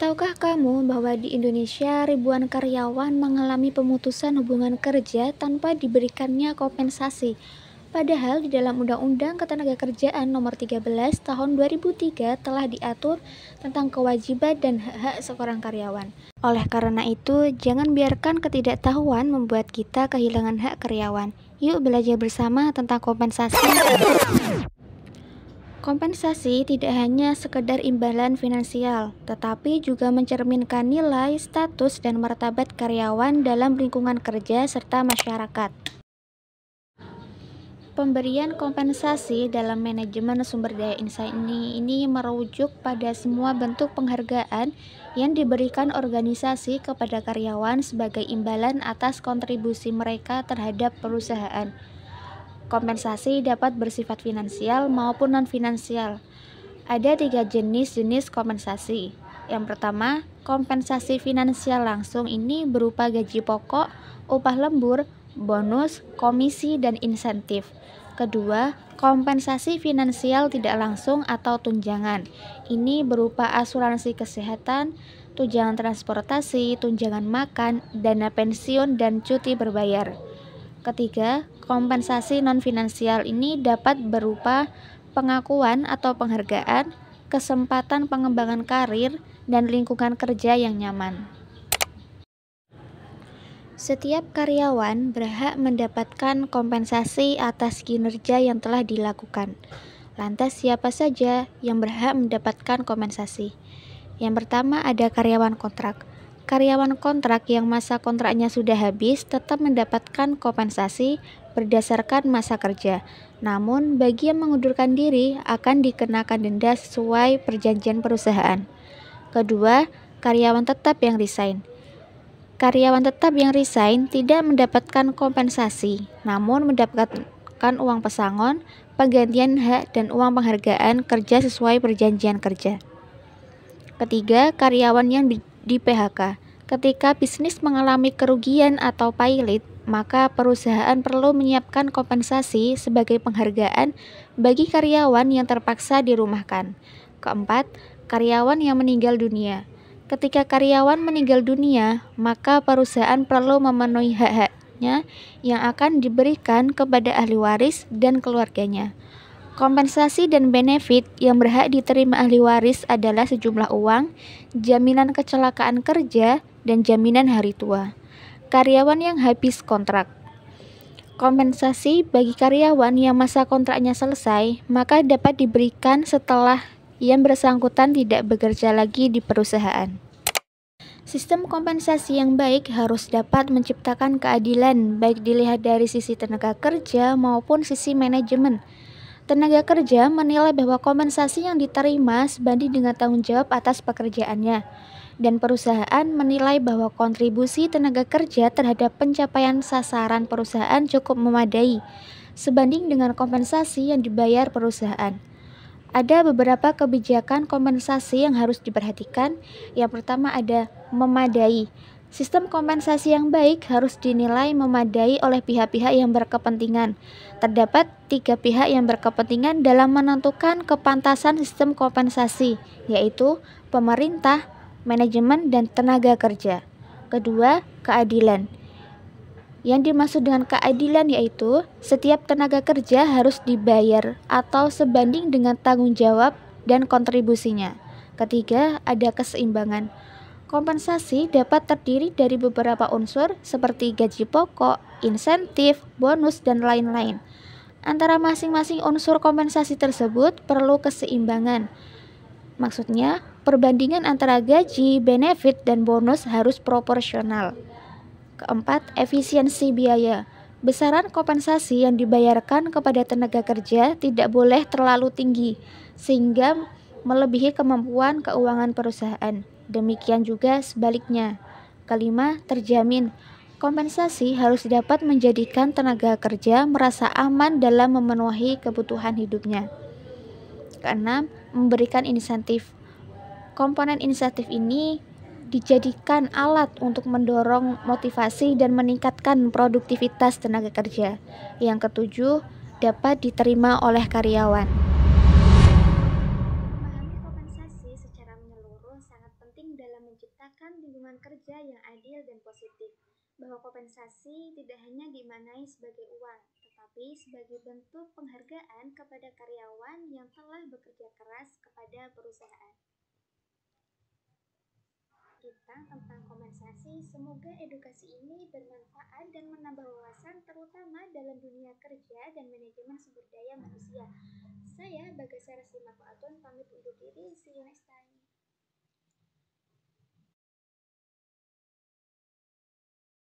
Tahukah kamu bahwa di Indonesia ribuan karyawan mengalami pemutusan hubungan kerja tanpa diberikannya kompensasi? Padahal di dalam Undang-Undang Ketenagakerjaan Nomor 13 Tahun 2003 telah diatur tentang kewajiban dan hak-hak seorang karyawan. Oleh karena itu, jangan biarkan ketidaktahuan membuat kita kehilangan hak karyawan. Yuk belajar bersama tentang kompensasi. Kompensasi tidak hanya sekedar imbalan finansial, tetapi juga mencerminkan nilai, status, dan martabat karyawan dalam lingkungan kerja serta masyarakat. Pemberian kompensasi dalam manajemen sumber daya insani ini merujuk pada semua bentuk penghargaan yang diberikan organisasi kepada karyawan sebagai imbalan atas kontribusi mereka terhadap perusahaan. Kompensasi dapat bersifat finansial maupun non-finansial. Ada 3 jenis kompensasi. Yang pertama, kompensasi finansial langsung ini berupa gaji pokok, upah lembur, bonus, komisi, dan insentif. Kedua, kompensasi finansial tidak langsung atau tunjangan. Ini berupa asuransi kesehatan, tunjangan transportasi, tunjangan makan, dana pensiun, dan cuti berbayar. Ketiga, kompensasi non-finansial ini dapat berupa pengakuan atau penghargaan, kesempatan pengembangan karir, dan lingkungan kerja yang nyaman. Setiap karyawan berhak mendapatkan kompensasi atas kinerja yang telah dilakukan. Lantas siapa saja yang berhak mendapatkan kompensasi? Yang pertama ada karyawan kontrak. Karyawan kontrak yang masa kontraknya sudah habis tetap mendapatkan kompensasi berdasarkan masa kerja. Namun, bagi yang mengundurkan diri akan dikenakan denda sesuai perjanjian perusahaan. Kedua, karyawan tetap yang resign. Karyawan tetap yang resign tidak mendapatkan kompensasi, namun mendapatkan uang pesangon, penggantian hak, dan uang penghargaan kerja sesuai perjanjian kerja. Ketiga, karyawan yang di PHK. Ketika bisnis mengalami kerugian atau pailit, maka perusahaan perlu menyiapkan kompensasi sebagai penghargaan bagi karyawan yang terpaksa dirumahkan. Keempat, karyawan yang meninggal dunia. Ketika karyawan meninggal dunia, maka perusahaan perlu memenuhi hak-haknya yang akan diberikan kepada ahli waris dan keluarganya. Kompensasi dan benefit yang berhak diterima ahli waris adalah sejumlah uang, jaminan kecelakaan kerja, dan jaminan hari tua. Karyawan yang habis kontrak. Kompensasi bagi karyawan yang masa kontraknya selesai, maka dapat diberikan setelah yang bersangkutan tidak bekerja lagi di perusahaan. Sistem kompensasi yang baik harus dapat menciptakan keadilan, baik dilihat dari sisi tenaga kerja maupun sisi manajemen. Tenaga kerja menilai bahwa kompensasi yang diterima sebanding dengan tanggung jawab atas pekerjaannya, dan perusahaan menilai bahwa kontribusi tenaga kerja terhadap pencapaian sasaran perusahaan cukup memadai, sebanding dengan kompensasi yang dibayar perusahaan. Ada beberapa kebijakan kompensasi yang harus diperhatikan. Yang pertama ada memadai. Sistem kompensasi yang baik harus dinilai memadai oleh pihak-pihak yang berkepentingan. Terdapat 3 pihak yang berkepentingan dalam menentukan kepantasan sistem kompensasi, yaitu pemerintah, manajemen, dan tenaga kerja. Kedua, keadilan. Yang dimaksud dengan keadilan yaitu setiap tenaga kerja harus dibayar atau sebanding dengan tanggung jawab dan kontribusinya. Ketiga, ada keseimbangan. Kompensasi dapat terdiri dari beberapa unsur seperti gaji pokok, insentif, bonus, dan lain-lain. Antara masing-masing unsur kompensasi tersebut perlu keseimbangan. Maksudnya, perbandingan antara gaji, benefit, dan bonus harus proporsional. Keempat, efisiensi biaya. Besaran kompensasi yang dibayarkan kepada tenaga kerja tidak boleh terlalu tinggi, sehingga melebihi kemampuan keuangan perusahaan. Demikian juga sebaliknya. Kelima, terjamin. Kompensasi harus dapat menjadikan tenaga kerja merasa aman dalam memenuhi kebutuhan hidupnya. Keenam, memberikan insentif. Komponen insentif ini dijadikan alat untuk mendorong motivasi dan meningkatkan produktivitas tenaga kerja. Yang ketujuh, dapat diterima oleh karyawan. Memahami kompensasi secara menyeluruh sangat penting dalam kerja yang adil dan positif, bahwa kompensasi tidak hanya dimaknai sebagai uang, tetapi sebagai bentuk penghargaan kepada karyawan yang telah bekerja keras kepada perusahaan. Kita tentang kompensasi, semoga edukasi ini bermanfaat dan menambah wawasan terutama dalam dunia kerja dan manajemen sumber daya manusia. Saya Bagasara Simaku Atun pamit undur diri, see you next time.